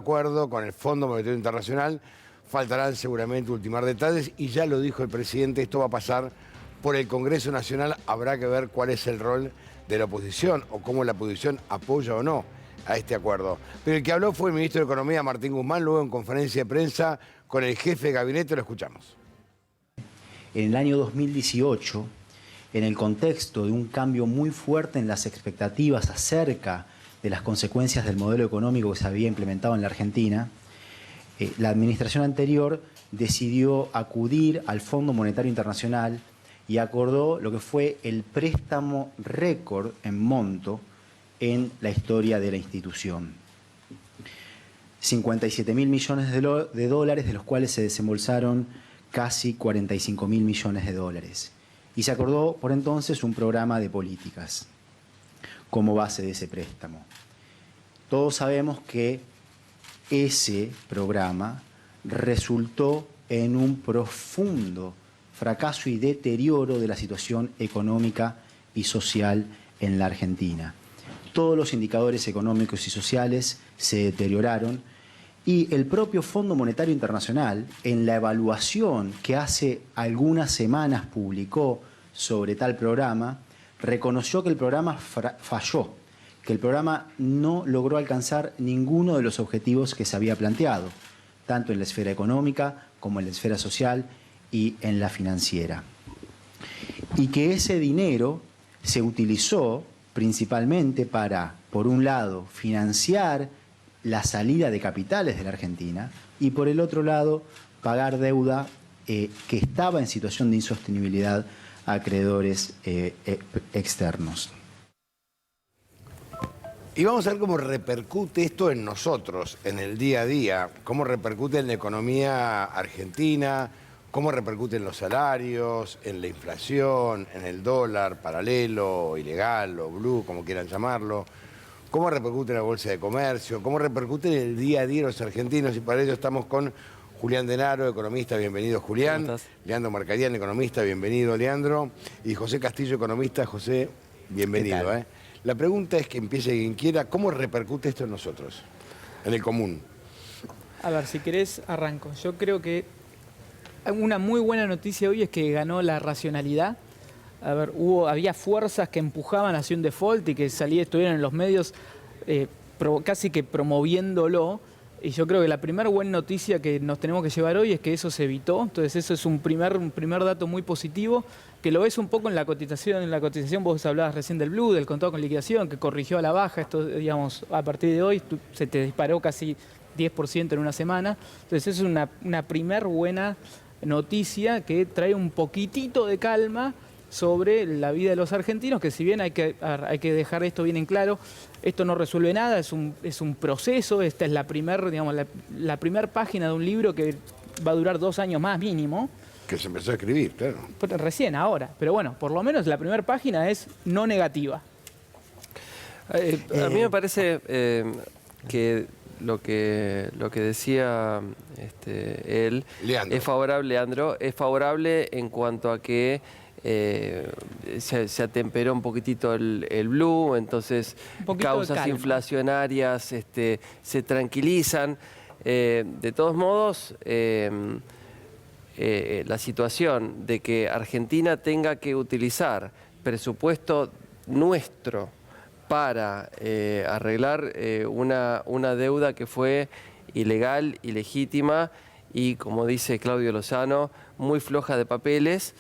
Acuerdo con el Fondo Monetario Internacional, faltarán seguramente ultimar detalles y ya lo dijo el presidente, esto va a pasar por el Congreso Nacional, habrá que ver cuál es el rol de la oposición o cómo la oposición apoya o no a este acuerdo. Pero el que habló fue el ministro de Economía, Martín Guzmán, luego en conferencia de prensa con el jefe de gabinete, lo escuchamos. En el año 2018, en el contexto de un cambio muy fuerte en las expectativas acerca de las consecuencias del modelo económico que se había implementado en la Argentina, la administración anterior decidió acudir al Fondo Monetario Internacional y acordó lo que fue el préstamo récord en monto en la historia de la institución. 57.000 millones de dólares, de los cuales se desembolsaron casi 45.000 millones de dólares. Y se acordó por entonces un programa de políticas como base de ese préstamo. Todos sabemos que ese programa resultó en un profundo fracaso y deterioro de la situación económica y social en la Argentina. Todos los indicadores económicos y sociales se deterioraron y el propio Fondo Monetario Internacional, en la evaluación que hace algunas semanas publicó sobre tal programa, reconoció que el programa falló, que el programa no logró alcanzar ninguno de los objetivos que se había planteado, tanto en la esfera económica como en la esfera social y en la financiera. Y que ese dinero se utilizó principalmente para, por un lado, financiar la salida de capitales de la Argentina y, por el otro lado, pagar deuda que estaba en situación de insostenibilidad a acreedores externos. Y vamos a ver cómo repercute esto en nosotros, en el día a día, cómo repercute en la economía argentina, cómo repercute en los salarios, en la inflación, en el dólar paralelo, ilegal o blue, como quieran llamarlo, cómo repercute en la bolsa de comercio, cómo repercute en el día a día de los argentinos. Y para ello estamos con Julián Denaro, economista, bienvenido Julián. Leandro Marcarián, economista, bienvenido Leandro. Y José Castillo, economista. José, bienvenido. La pregunta es que empiece quien quiera, ¿cómo repercute esto en nosotros, en el común? A ver, si querés, arranco. Yo creo que una muy buena noticia hoy es que ganó la racionalidad. A ver, había fuerzas que empujaban hacia un default y que estuvieron en los medios casi que promoviéndolo. Y yo creo que la primera buena noticia que nos tenemos que llevar hoy es que eso se evitó. Entonces eso es un primer dato muy positivo, que lo ves un poco en la cotización. En la cotización vos hablabas recién del blue, del contado con liquidación, que corrigió a la baja. Esto, digamos, a partir de hoy se te disparó casi 10% en una semana. Entonces eso es una primer buena noticia que trae un poquitito de calma sobre la vida de los argentinos, que si bien hay que dejar esto bien en claro, esto no resuelve nada, es un proceso. Esta es la primer página de un libro que va a durar 2 años más mínimo. Que se empezó a escribir, claro. Recién, ahora. Pero bueno, por lo menos la primera página es no negativa. A mí me parece que lo que decía él, Leandro. es favorable, Leandro, es favorable en cuanto a que se atemperó un poquitito el blue, entonces causas inflacionarias se tranquilizan. De todos modos, la situación de que Argentina tenga que utilizar presupuesto nuestro para arreglar una deuda que fue ilegal, ilegítima y, como dice Claudio Lozano, muy floja de papeles,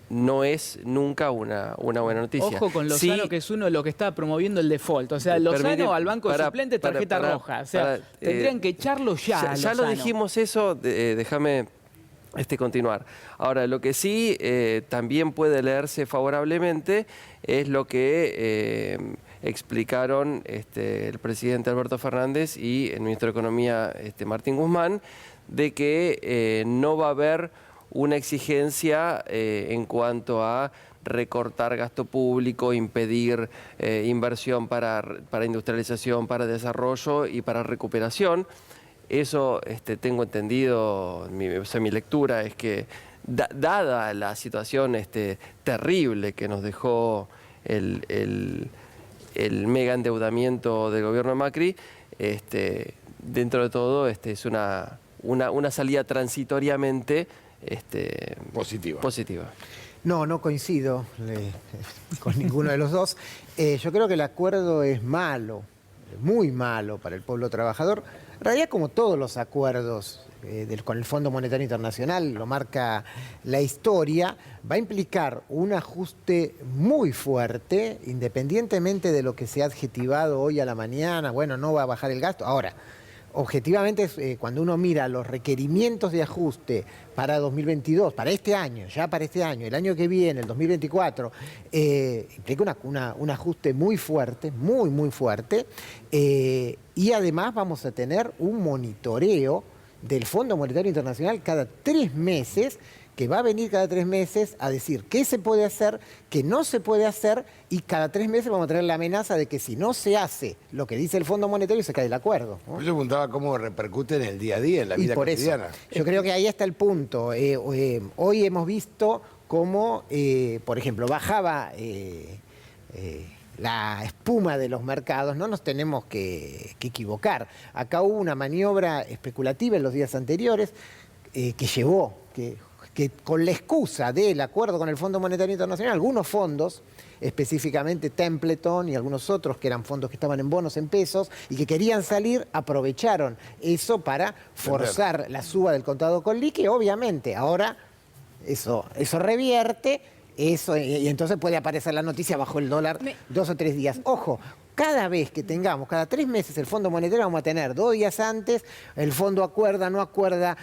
no es nunca una buena noticia. Ojo con Lozano, sí, que es uno de los que está promoviendo el default. O sea, Lozano al banco de suplentes, tarjeta roja. O sea, tendrían que echarlo ya lo dijimos eso, déjame continuar. Ahora, lo que sí también puede leerse favorablemente es lo que explicaron el presidente Alberto Fernández y el ministro de Economía Martín Guzmán, de que no va a haber una exigencia en cuanto a recortar gasto público, impedir inversión para industrialización, para desarrollo y para recuperación. Eso tengo entendido, mi lectura es que, dada la situación terrible que nos dejó el mega endeudamiento del gobierno de Macri, dentro de todo es una salida transitoriamente positiva. No coincido con ninguno de los dos. Yo creo que el acuerdo es malo, muy malo para el pueblo trabajador. En realidad, como todos los acuerdos con el Fondo Monetario Internacional, lo marca la historia, va a implicar un ajuste muy fuerte, independientemente de lo que se ha adjetivado hoy a la mañana. Bueno, no va a bajar el gasto. Ahora, objetivamente, cuando uno mira los requerimientos de ajuste para 2022, para este año, ya para este año, el año que viene, el 2024, implica un ajuste muy fuerte, muy fuerte, y además vamos a tener un monitoreo del Fondo Monetario Internacional cada 3 meses, que va a venir cada 3 meses a decir qué se puede hacer, qué no se puede hacer, y cada 3 meses vamos a tener la amenaza de que si no se hace lo que dice el Fondo Monetario, se cae el acuerdo, ¿no? Yo preguntaba cómo repercute en el día a día, en la vida cotidiana. Yo creo que ahí está el punto. Hoy hemos visto cómo, por ejemplo, bajaba la espuma de los mercados. No nos tenemos que equivocar. Acá hubo una maniobra especulativa en los días anteriores que llevó, que con la excusa del acuerdo con el Fondo Monetario Internacional, algunos fondos, específicamente Templeton y algunos otros que eran fondos que estaban en bonos en pesos y que querían salir, aprovecharon eso para forzar la suba del contado con liqui. Obviamente, ahora eso revierte. Y entonces puede aparecer la noticia bajo el dólar 2 o 3 días. Ojo, cada vez que tengamos, cada 3 meses el Fondo Monetario, vamos a tener 2 días antes, el fondo acuerda, no acuerda,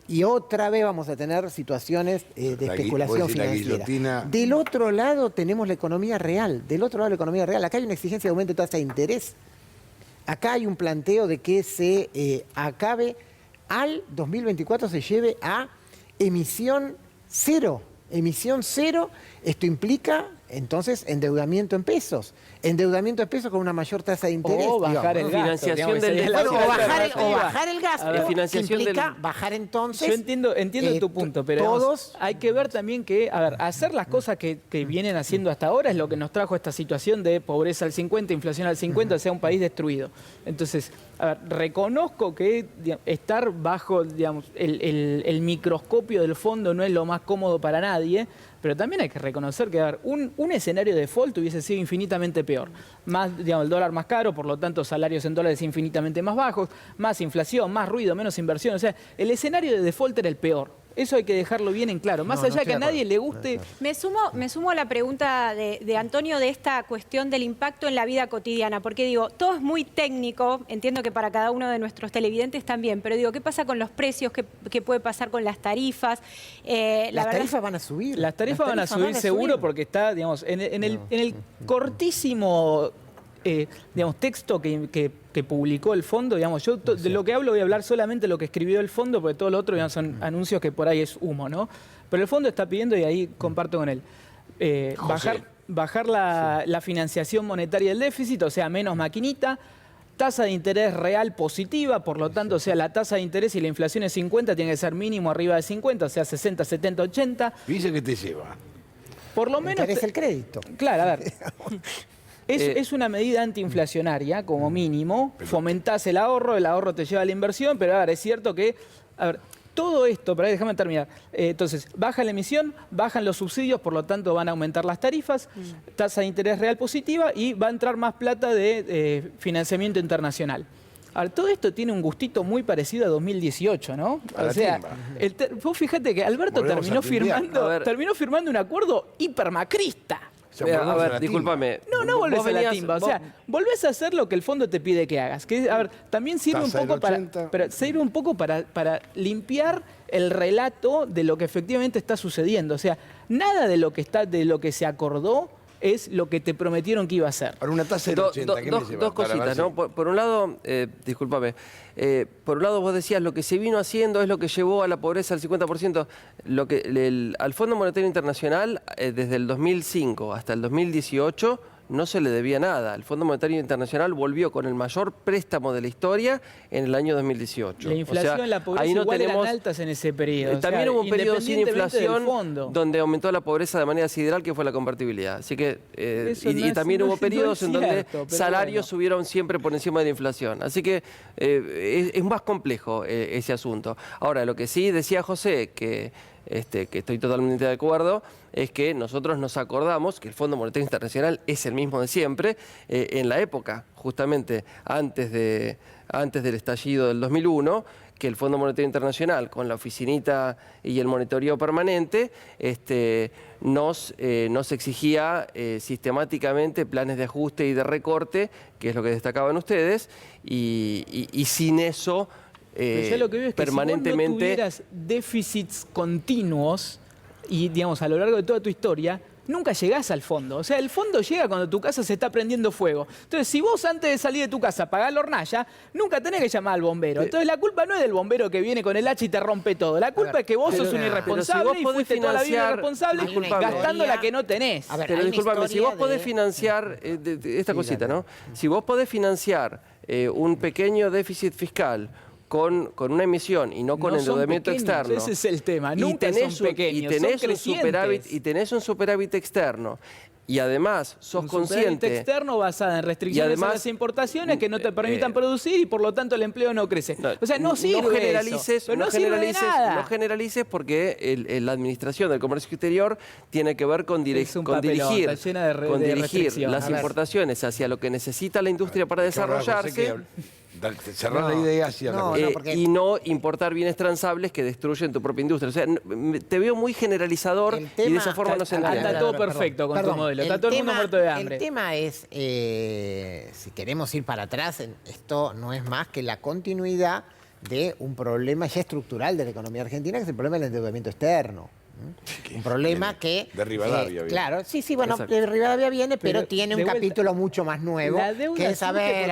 y otra vez vamos a tener situaciones de especulación financiera. Del otro lado tenemos la economía real, acá hay una exigencia de aumento de tasa de interés. Acá hay un planteo de que se acabe al 2024, se lleve a emisión cero. Esto implica entonces endeudamiento en pesos. Endeudamiento en pesos con una mayor tasa de interés. O bajar el gasto. Financiación del o bajar el gasto. La financiación implica bajar entonces. Yo entiendo tu punto, pero todos, hay que ver también que, hacer las cosas que vienen haciendo hasta ahora es lo que nos trajo esta situación de pobreza al 50, inflación al 50, sea un país destruido. Entonces, reconozco que estar bajo el microscopio del fondo no es lo más cómodo para nadie, pero también hay que reconocer que un escenario de default hubiese sido infinitamente peor. Más, el dólar más caro, por lo tanto salarios en dólares infinitamente más bajos, más inflación, más ruido, menos inversión. O sea, el escenario de default era el peor. Eso hay que dejarlo bien en claro. Más allá que a nadie le guste... Me sumo a la pregunta de Antonio de esta cuestión del impacto en la vida cotidiana, porque digo, todo es muy técnico, entiendo que para cada uno de nuestros televidentes también, pero digo, ¿qué pasa con los precios? ¿Qué puede pasar con las tarifas? Las tarifas van a subir. Las tarifas van a subir seguro porque está, en el cortísimo... texto que publicó el fondo, yo de lo que hablo voy a hablar solamente de lo que escribió el fondo, porque todo lo otro son anuncios que por ahí es humo, ¿no? Pero el fondo está pidiendo, y ahí comparto con él, bajar la financiación monetaria del déficit, o sea, menos maquinita, tasa de interés real positiva, por lo tanto, o sea, la tasa de interés y la inflación es 50, tiene que ser mínimo arriba de 50, o sea, 60, 70, 80. Dice que te lleva. Por lo menos... Interés el crédito. Claro, a ver... Es una medida antiinflacionaria, como mínimo. Fomentás el ahorro te lleva a la inversión, pero es cierto que, todo esto, pero déjame terminar. Entonces, baja la emisión, bajan los subsidios, por lo tanto van a aumentar las tarifas, tasa de interés real positiva y va a entrar más plata de financiamiento internacional. Ahora, todo esto tiene un gustito muy parecido a 2018, ¿no? O sea, vos fíjate que Alberto terminó firmando un acuerdo hipermacrista. Discúlpame. No volvés a la timba. O sea, volvés a hacer lo que el fondo te pide que hagas. Que, también sirve un poco para limpiar el relato de lo que efectivamente está sucediendo. O sea, nada de lo que se acordó es lo que te prometieron que iba a ser. Para una tasa del 80, ¿qué me lleva? Dos cositas, ¿no? Por un lado, discúlpame, por un lado vos decías lo que se vino haciendo es lo que llevó a la pobreza al 50%. Al Fondo Monetario Internacional, desde el 2005 hasta el 2018, no se le debía nada. El Fondo Monetario Internacional volvió con el mayor préstamo de la historia en el año 2018. La inflación, la pobreza igual eran altas en ese periodo. También hubo un periodo sin inflación donde aumentó la pobreza de manera sideral, que fue la convertibilidad. Así que, y también hubo periodos en donde salarios subieron siempre por encima de la inflación. Así que es más complejo ese asunto. Ahora, lo que sí decía José, que estoy totalmente de acuerdo, es que nosotros nos acordamos que el Fondo Monetario Internacional es el mismo de siempre. En la época, justamente antes del estallido del 2001, que el Fondo Monetario Internacional, con la oficinita y el monitoreo permanente, nos exigía sistemáticamente planes de ajuste y de recorte, que es lo que destacaban ustedes, y sin eso yo lo que veo es que permanentemente... si vos no tuvieras déficits continuos y, digamos, a lo largo de toda tu historia, nunca llegás al fondo. O sea, el fondo llega cuando tu casa se está prendiendo fuego. Entonces, si vos antes de salir de tu casa apagás la hornalla, nunca tenés que llamar al bombero. Entonces, la culpa no es del bombero que viene con el hacha y te rompe todo. La culpa es que vos sos un irresponsable y fuiste toda la vida irresponsable gastando la que no tenés. Pero discúlpame, si vos podés financiar esta cosita, ¿no? Si vos podés financiar un pequeño déficit fiscal con una emisión y no con endeudamiento externo. Ese es el tema, nunca son pequeños, son crecientes. Y tenés un superávit externo. Y además sos consciente... Un superávit externo basado en restricciones a las importaciones que no te permitan producir y por lo tanto el empleo no crece. O sea, no sirve no generalices porque la administración del comercio exterior tiene que ver con dirigir las importaciones hacia lo que necesita la industria para desarrollarse. Cerrar la idea hacia y no importar bienes transables que destruyen tu propia industria. O sea, te veo muy generalizador y de esa forma no se entiende. Está todo perfecto con tu modelo. Está todo el mundo muerto de hambre. El tema es, si queremos ir para atrás, esto no es más que la continuidad de un problema ya estructural de la economía argentina, que es el problema del endeudamiento externo. Un problema que... De Rivadavia viene. Claro, sí, bueno, de Rivadavia viene, pero tiene un capítulo mucho más nuevo, que es, a ver,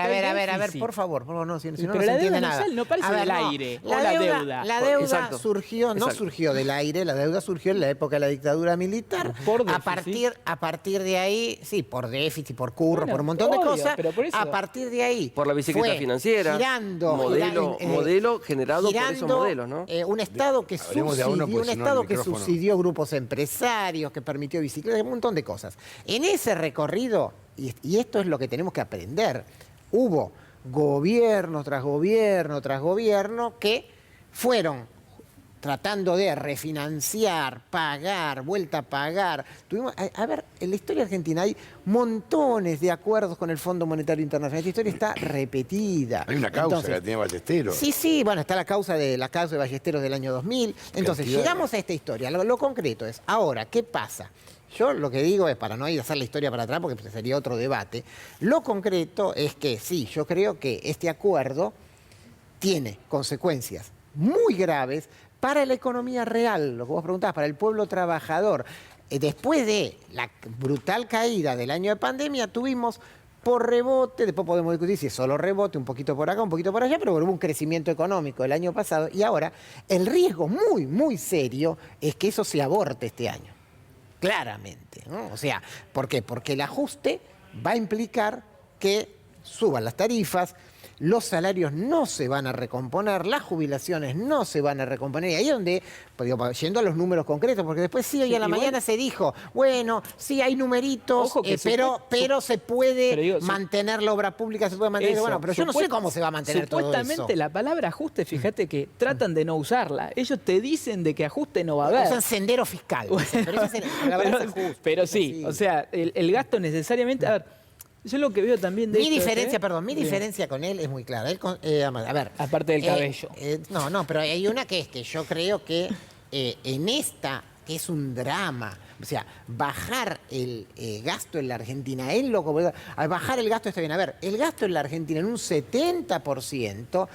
por favor, no, si no se entiende nada. No parece del aire, la deuda surgió, no surgió del aire, la deuda surgió en la época de la dictadura militar. A partir de ahí, sí, por déficit, por curro, por un montón de cosas, a partir de ahí... Por la bicicleta financiera, modelo generado por esos modelos, ¿no? Un Estado que subsidió grupos empresarios, que permitió bicicletas, un montón de cosas. En ese recorrido, y esto es lo que tenemos que aprender, hubo gobierno tras gobierno tras gobierno que fueron tratando de refinanciar, pagar, vuelta a pagar. A ver, en la historia argentina hay montones de acuerdos con el Fondo Monetario Internacional. Esta historia está repetida. Hay una causa que la tenía Ballesteros. Sí, bueno, está la causa de Ballesteros del año 2000. Entonces, llegamos a esta historia. Lo concreto es, ahora, ¿qué pasa? Yo lo que digo es, para no ir a hacer la historia para atrás, porque sería otro debate, lo concreto es que sí, yo creo que este acuerdo tiene consecuencias muy graves para la economía real, lo que vos preguntabas, para el pueblo trabajador. Después de la brutal caída del año de pandemia, tuvimos por rebote, después podemos discutir si es solo rebote, un poquito por acá, un poquito por allá, pero hubo un crecimiento económico el año pasado y ahora el riesgo muy, muy serio es que eso se aborte este año. Claramente, ¿no? O sea, ¿por qué? Porque el ajuste va a implicar que suban las tarifas, los salarios no se van a recomponer, las jubilaciones no se van a recomponer. Y ahí es donde, yendo a los números concretos, porque después sí, hoy a la mañana se dijo, bueno, sí hay numeritos, pero se puede mantener la obra pública, se puede mantener, bueno, pero yo no sé cómo se va a mantener todo eso. Supuestamente la palabra ajuste, fíjate que tratan de no usarla. Ellos te dicen de que ajuste no va a haber. Usan sendero fiscal. Pero sí, o sea, el gasto necesariamente... A ver, yo lo que veo también de mi diferencia con él es muy clara. A ver, aparte del cabello. Pero hay una que es que yo creo que en esta, que es un drama, o sea, bajar el gasto en la Argentina, al bajar el gasto está bien. A ver, el gasto en la Argentina en un 70%,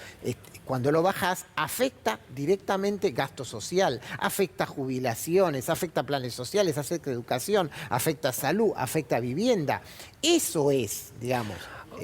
cuando lo bajás, afecta directamente gasto social, afecta jubilaciones, afecta planes sociales, afecta educación, afecta salud, afecta vivienda. Eso es, digamos.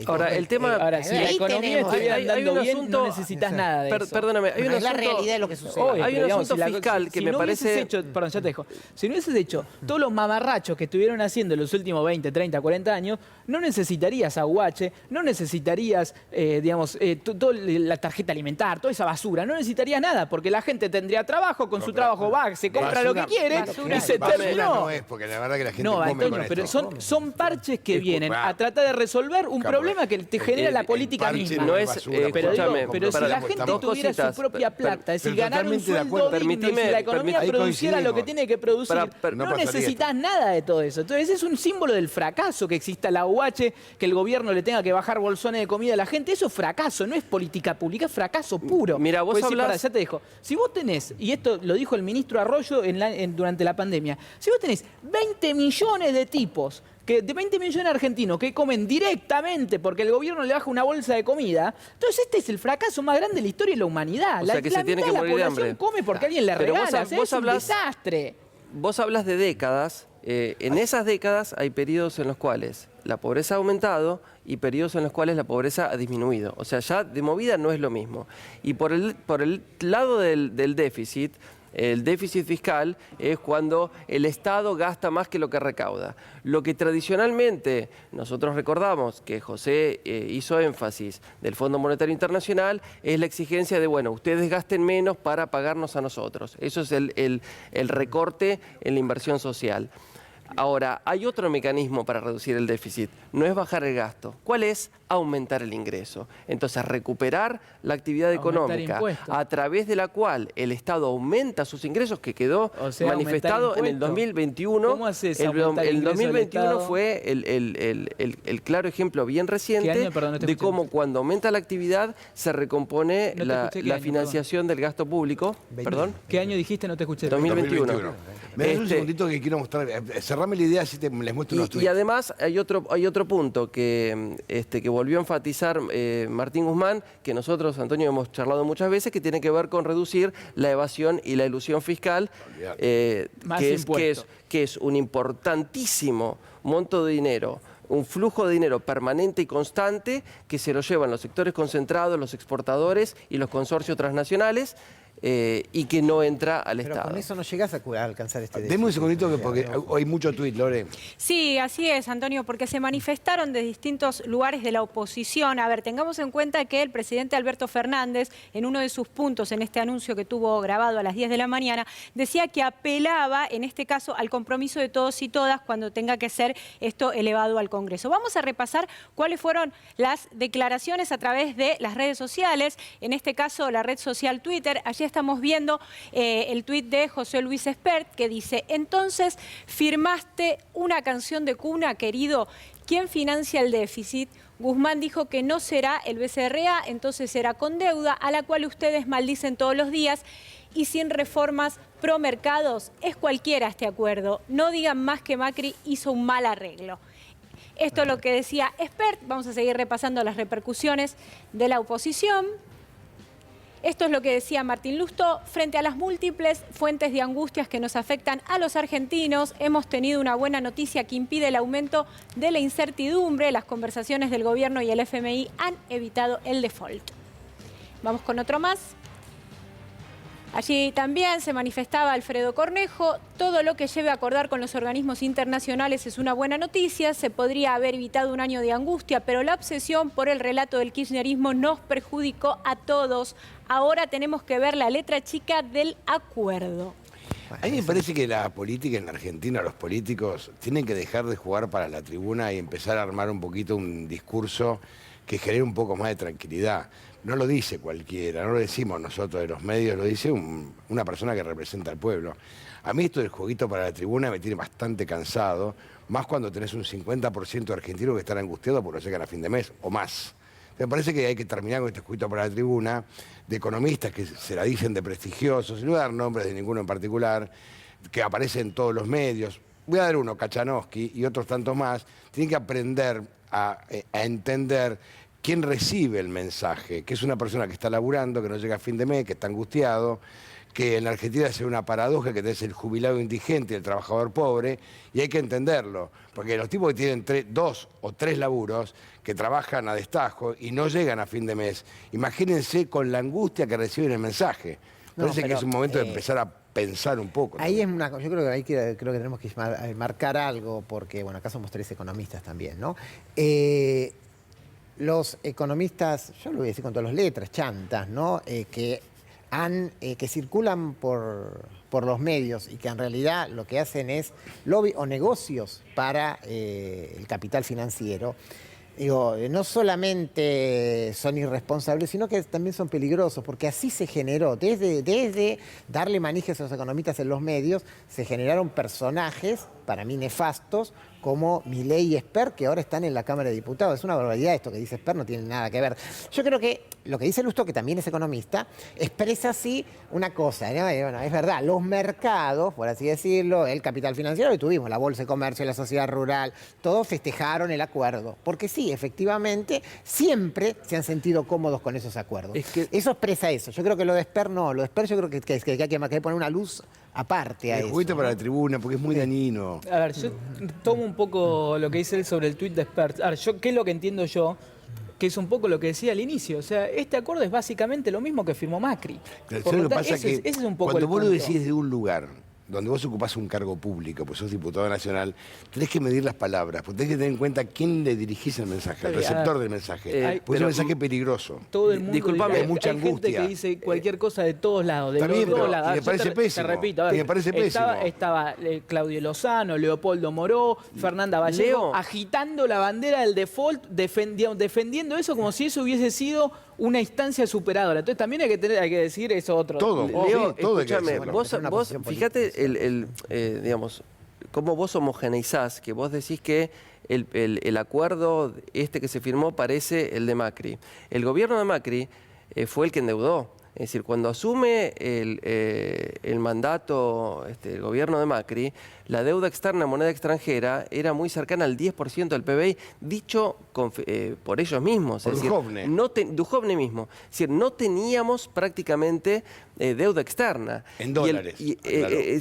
Ahora, el tema... Ahora, si la Ahí economía tenemos- estuviera hay andando un bien, asunto- no necesitas nada de eso. Perdóname, hay un Pero es la asunto... realidad de lo que sucede. Obvio, Hay pero un digamos, asunto si fiscal que me no hubieses parece... hecho, perdón, ya te dejo. Si no hubieses hecho todos los mamarrachos que estuvieron haciendo en los últimos 20, 30, 40 años, no necesitarías aguache, no necesitarías, la tarjeta alimentar, toda esa basura, no necesitarías nada, porque la gente tendría trabajo, con su trabajo va, se compra lo que quiere y se basura terminó. no es, porque la verdad que la gente No, come Antonio, con pero esto. son parches que Disculpa. vienen a tratar de resolver un Claro, problema que te genera la política parche misma. no es, basura, Pero, escúchame, pero si para- la gente dos tuviera cositas. su propia plata, si pero ganara un totalmente de sueldo acuerdo. digno y si Permitime- la economía ahí produciera lo que coincidimos. tiene que producir, no no pasaría necesitas nada de todo eso. Entonces es un símbolo del fracaso que exista la UH, que el gobierno le tenga que bajar bolsones de comida a la gente. Eso es fracaso, no es política pública, es fracaso puro. Mira, vos Puedes decir, hablás- pará, ya te dejo. Si vos tenés, y esto lo dijo el ministro Arroyo durante la pandemia, si vos tenés 20 millones de tipos de 20 millones de argentinos que comen directamente porque el gobierno le baja una bolsa de comida, entonces este es el fracaso más grande de la historia de la humanidad. O sea, que se tiene que mitad de morir de la población hambre. come porque alguien le Pero vos regala. hab- O sea, vos es un hablás- desastre. Vos hablas de décadas. En esas décadas hay periodos en los cuales la pobreza ha aumentado y periodos en los cuales la pobreza ha disminuido. O sea, ya de movida no es lo mismo. Y por el lado del déficit, el déficit fiscal es cuando el Estado gasta más que lo que recauda. Lo que tradicionalmente nosotros recordamos que José hizo énfasis del Fondo Monetario Internacional es la exigencia de, bueno, ustedes gasten menos para pagarnos a nosotros. Eso es el recorte en la inversión social. Ahora, hay otro mecanismo para reducir el déficit, no es bajar el gasto. ¿Cuál es? Aumentar el ingreso. Entonces, recuperar la actividad Aumentar económica impuestos. a través de la cual el Estado aumenta sus ingresos, que quedó O sea, manifestado aumentar en el impuestos. 2021. ¿Cómo haces El aumentar el ingreso del 2021 Estado? fue el claro ejemplo bien reciente ¿Qué año? Perdón, no te de escuché. cómo cuando aumenta la actividad se recompone No te la escuché qué año, financiación del gasto público. ¿Perdón? ¿Qué año dijiste? No te escuché. 2021. Me das un Este- segundito que quiero mostrar. Cerrame la idea, así les muestro unos Y tweets. además hay otro punto que volvió a enfatizar Martín Guzmán, que nosotros, Antonio, hemos charlado muchas veces, que tiene que ver con reducir la evasión y la elusión fiscal, Más que impuestos. es un importantísimo monto de dinero, un flujo de dinero permanente y constante que se lo llevan los sectores concentrados, los exportadores y los consorcios transnacionales, y que no entra al Pero Estado. con eso no llegás a alcanzar este Deme un déficit. segundito, O sea, porque no. hay mucho tuit, Lore. Sí, así es, Antonio, porque se manifestaron de distintos lugares de la oposición. A ver, tengamos en cuenta que el presidente Alberto Fernández, en uno de sus puntos en este anuncio que tuvo grabado a las 10 de la mañana, decía que apelaba, en este caso, al compromiso de todos y todas cuando tenga que ser esto elevado al Congreso. Vamos a repasar cuáles fueron las declaraciones a través de las redes sociales, en este caso la red social Twitter. Allí estamos viendo el tuit de José Luis Espert, que dice: entonces, ¿firmaste una canción de cuna, querido? ¿Quién financia el déficit? Guzmán dijo que no será el BCRA, entonces será con deuda, a la cual ustedes maldicen todos los días, y sin reformas pro mercados. Es cualquiera este acuerdo. No digan más que Macri hizo un mal arreglo. Esto es lo que decía Espert. Vamos a seguir repasando las repercusiones de la oposición. Esto es lo que decía Martín Lustó. Frente a las múltiples fuentes de angustias que nos afectan a los argentinos, hemos tenido una buena noticia que impide el aumento de la incertidumbre. Las conversaciones del gobierno y el FMI han evitado el default. Vamos con otro más. Allí también se manifestaba Alfredo Cornejo: todo lo que lleve a acordar con los organismos internacionales es una buena noticia, se podría haber evitado un año de angustia, pero la obsesión por el relato del kirchnerismo nos perjudicó a todos. Ahora tenemos que ver la letra chica del acuerdo. A mí me parece que la política en Argentina, los políticos, tienen que dejar de jugar para la tribuna y empezar a armar un poquito un discurso que genere un poco más de tranquilidad. No lo dice cualquiera, no lo decimos nosotros de los medios, lo dice una persona que representa al pueblo. A mí esto del jueguito para la tribuna me tiene bastante cansado, más cuando tenés un 50% de argentinos que están angustiados porque lo llegan a fin de mes o más. Me parece que hay que terminar con este jueguito para la tribuna de economistas que se la dicen de prestigiosos, y no voy a dar nombres de ninguno en particular, que aparecen en todos los medios. Voy a dar uno, Kachanowski y otros tantos más. Tienen que aprender a entender quién recibe el mensaje, que es una persona que está laburando, que no llega a fin de mes, que está angustiado, que en la Argentina es una paradoja que tenés el jubilado indigente y el trabajador pobre, y hay que entenderlo, porque los tipos que tienen 2 o 3 laburos, que trabajan a destajo y no llegan a fin de mes, imagínense con la angustia que reciben el mensaje. Parece que es un momento de empezar a pensar un poco. Ahí es una cosa, yo creo que ahí creo que tenemos que marcar algo, porque bueno, acá somos 3 economistas también, ¿no? Los economistas, yo lo voy a decir con todas las letras, chantas, ¿no? Que circulan por los medios y que en realidad lo que hacen es lobby o negocios para el capital financiero. Digo, no solamente son irresponsables, sino que también son peligrosos, porque así se generó, desde darle manijas a los economistas en los medios, se generaron personajes, para mí nefastos, como Milei y Esper, que ahora están en la Cámara de Diputados. Es una barbaridad esto que dice Esper, no tiene nada que ver. Yo creo que lo que dice Lustó, que también es economista, expresa así una cosa, ¿no? Bueno, es verdad, los mercados, por así decirlo, el capital financiero, que tuvimos, la Bolsa de Comercio, la Sociedad Rural, todos festejaron el acuerdo. Porque sí, efectivamente, siempre se han sentido cómodos con esos acuerdos. Eso expresa eso. Yo creo que lo de Esper no, lo de Esper yo creo que hay que poner una luz aparte a eso. Juguito para la tribuna, porque es muy dañino. A ver, yo tomo un poco lo que dice él sobre el tuit de Spert. A ver, ¿qué es lo que entiendo yo? Que es un poco lo que decía al inicio. O sea, este acuerdo es básicamente lo mismo que firmó Macri. Pero lo que pasa es que ese es un poco cuando vos lo decís de un lugar donde vos ocupás un cargo público, pues sos diputado nacional, tenés que medir las palabras, porque tenés que tener en cuenta quién le dirigís el mensaje, el receptor del mensaje. Porque es un mensaje peligroso. Todo el mundo, disculpame, hay mucha angustia. Gente que dice cualquier cosa de todos lados, de también, todos lados. Me parece pésimo. Te repito, a ver, me parece pésimo. Estaba Claudio Lozano, Leopoldo Moró, Fernanda Vallejo, agitando la bandera del default, defendiendo eso como si eso hubiese sido una instancia superadora. Entonces también hay que decir eso otro. Todo, Leo, todo escúchame, vos fíjate digamos, cómo vos homogeneizás, que vos decís que el acuerdo que se firmó parece el de Macri. El gobierno de Macri fue el que endeudó. Es decir, cuando asume el mandato el gobierno de Macri, la deuda externa en moneda extranjera era muy cercana al 10% del PBI, dicho por ellos mismos. Por Duhovne. Duhovne mismo. Es decir, no teníamos prácticamente deuda externa. En dólares.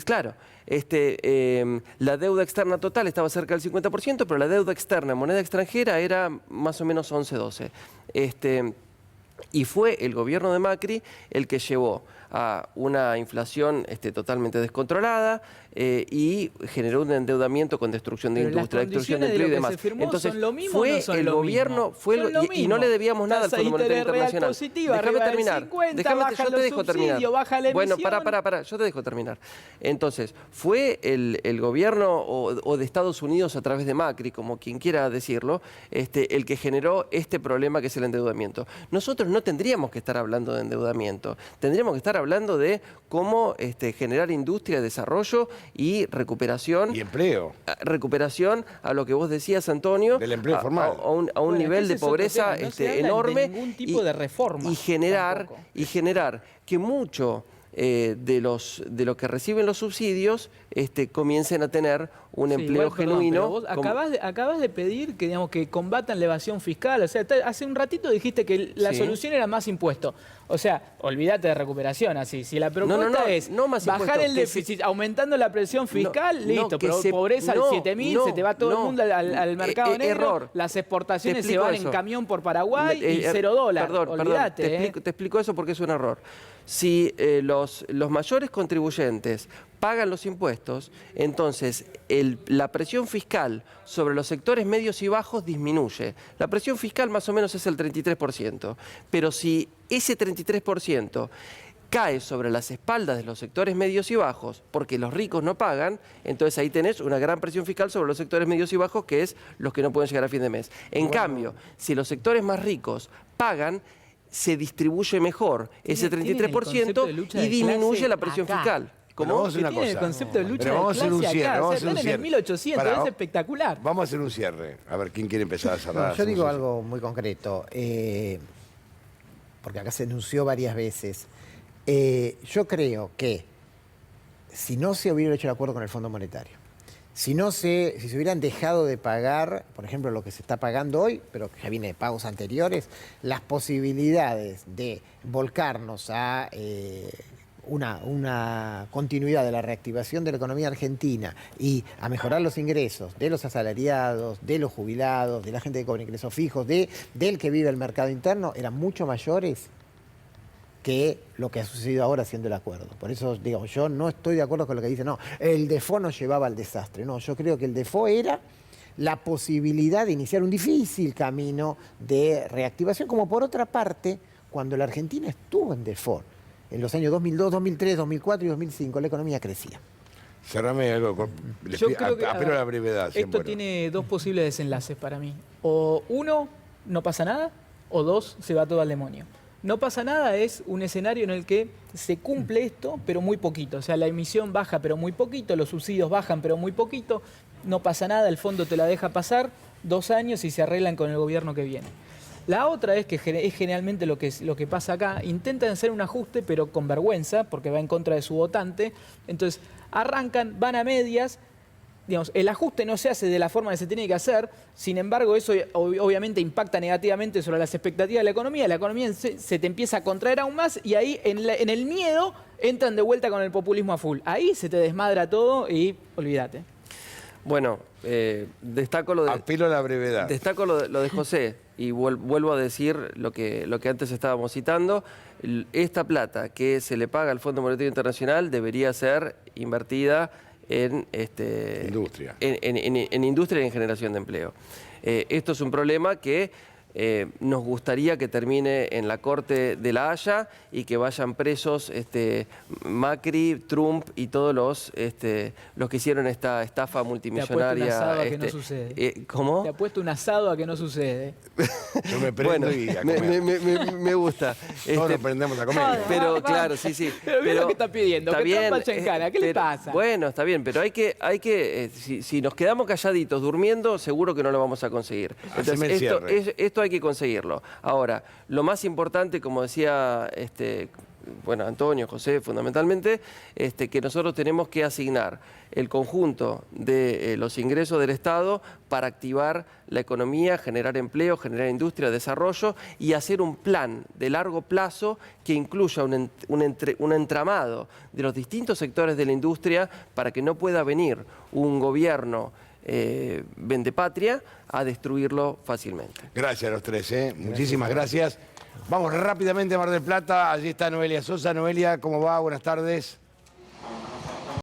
Claro. La deuda externa total estaba cerca del 50%, pero la deuda externa en moneda extranjera era más o menos 11-12%. Y fue el gobierno de Macri el que llevó a una inflación totalmente descontrolada y generó un endeudamiento con destrucción de industria, destrucción de empleo y demás. Entonces, fue el gobierno, y no le debíamos nada al Fondo Monetario Internacional. Déjame terminar. Yo te dejo terminar. Bueno, para, yo te dejo terminar. Entonces, fue el gobierno o de Estados Unidos a través de Macri, como quien quiera decirlo, el que generó este problema que es el endeudamiento. Nosotros no tendríamos que estar hablando de endeudamiento, tendríamos que estar hablando de cómo generar industria, desarrollo y recuperación. Y empleo. Recuperación a lo que vos decías, Antonio. Del empleo formal. A un nivel de pobreza enorme. De ningún tipo de reforma. Y generar que mucho de lo que reciben los subsidios comiencen a tener un empleo genuino. Vos acabas de pedir que, digamos, que combatan la evasión fiscal. O sea, hace un ratito dijiste que la solución era más impuestos. O sea, olvídate de recuperación así. Si la propuesta es bajar el déficit aumentando la presión fiscal, listo, pero pobreza al 7.000, se te va todo el mundo al mercado negro, error. Las exportaciones se van en camión por Paraguay y $0. Olvídate. Te explico eso porque es un error. Si los mayores contribuyentes pagan los impuestos, entonces la presión fiscal sobre los sectores medios y bajos disminuye. La presión fiscal más o menos es el 33%, pero si ese 33% cae sobre las espaldas de los sectores medios y bajos, porque los ricos no pagan, entonces ahí tenés una gran presión fiscal sobre los sectores medios y bajos, que es los que no pueden llegar a fin de mes. En cambio, si los sectores más ricos pagan, se distribuye mejor ese 33% y disminuye la presión fiscal. Como vamos a hacer una cosa. El concepto de lucha Pero vamos a hacer un cierre. Vamos a hacer un cierre. En el 1800, es espectacular. Vamos a hacer un cierre. A ver, ¿quién quiere empezar a cerrar? Yo digo algo muy concreto, porque acá se anunció varias veces. Yo creo que si no se hubiera hecho el acuerdo con el Fondo Monetario, si se hubieran dejado de pagar, por ejemplo, lo que se está pagando hoy, pero que ya viene de pagos anteriores, las posibilidades de volcarnos a una continuidad de la reactivación de la economía argentina y a mejorar los ingresos de los asalariados, de los jubilados, de la gente que cobra ingresos fijos, del que vive el mercado interno, eran mucho mayores que lo que ha sucedido ahora haciendo el acuerdo. Por eso, digamos, yo no estoy de acuerdo con lo que dice, no, el default nos llevaba al desastre. No, yo creo que el default era la posibilidad de iniciar un difícil camino de reactivación, como por otra parte, cuando la Argentina estuvo en default, en los años 2002, 2003, 2004 y 2005, la economía crecía. Cerrame algo, Yo creo que apelo a la brevedad. esto tiene dos posibles desenlaces para mí. O uno, no pasa nada, o dos, se va todo al demonio. No pasa nada es un escenario en el que se cumple esto, pero muy poquito. O sea, la emisión baja, pero muy poquito, los subsidios bajan, pero muy poquito. No pasa nada, el fondo te la deja pasar 2 años y se arreglan con el gobierno que viene. La otra es que es generalmente lo que pasa acá. Intentan hacer un ajuste, pero con vergüenza, porque va en contra de su votante. Entonces, arrancan, van a medias. Digamos, el ajuste no se hace de la forma que se tiene que hacer, sin embargo eso obviamente impacta negativamente sobre las expectativas de la economía se te empieza a contraer aún más y ahí en el miedo entran de vuelta con el populismo a full. Ahí se te desmadra todo y olvídate. Bueno, destaco lo de... Apelo a la brevedad. Destaco lo de José y vuelvo a decir lo que antes estábamos citando. Esta plata que se le paga al Fondo Monetario Internacional debería ser invertida en industria. En industria y en generación de empleo. Esto es un problema que nos gustaría que termine en la Corte de La Haya y que vayan presos Macri, Trump y todos los que hicieron esta estafa multimillonaria. Te apuesto un asado a que no sucede. ¿Cómo? Te apuesto un asado a que no sucede. Yo me prendo Bueno, y a comer. me gusta. Todos nos prendemos a comer. Pero claro, sí. Pero mira lo que está pidiendo, está que bien, trampa chancana, ¿qué le pasa? Bueno, está bien, pero hay que si nos quedamos calladitos durmiendo, seguro que no lo vamos a conseguir. Entonces, esto hay que conseguirlo. Ahora, lo más importante, como decía Antonio, José, fundamentalmente, que nosotros tenemos que asignar el conjunto de los ingresos del Estado para activar la economía, generar empleo, generar industria, desarrollo y hacer un plan de largo plazo que incluya un entramado de los distintos sectores de la industria para que no pueda venir un gobierno vendepatria a destruirlo fácilmente. Gracias a los tres, muchísimas gracias. Vamos rápidamente a Mar del Plata, allí está Noelia Sosa. Noelia, ¿cómo va? Buenas tardes.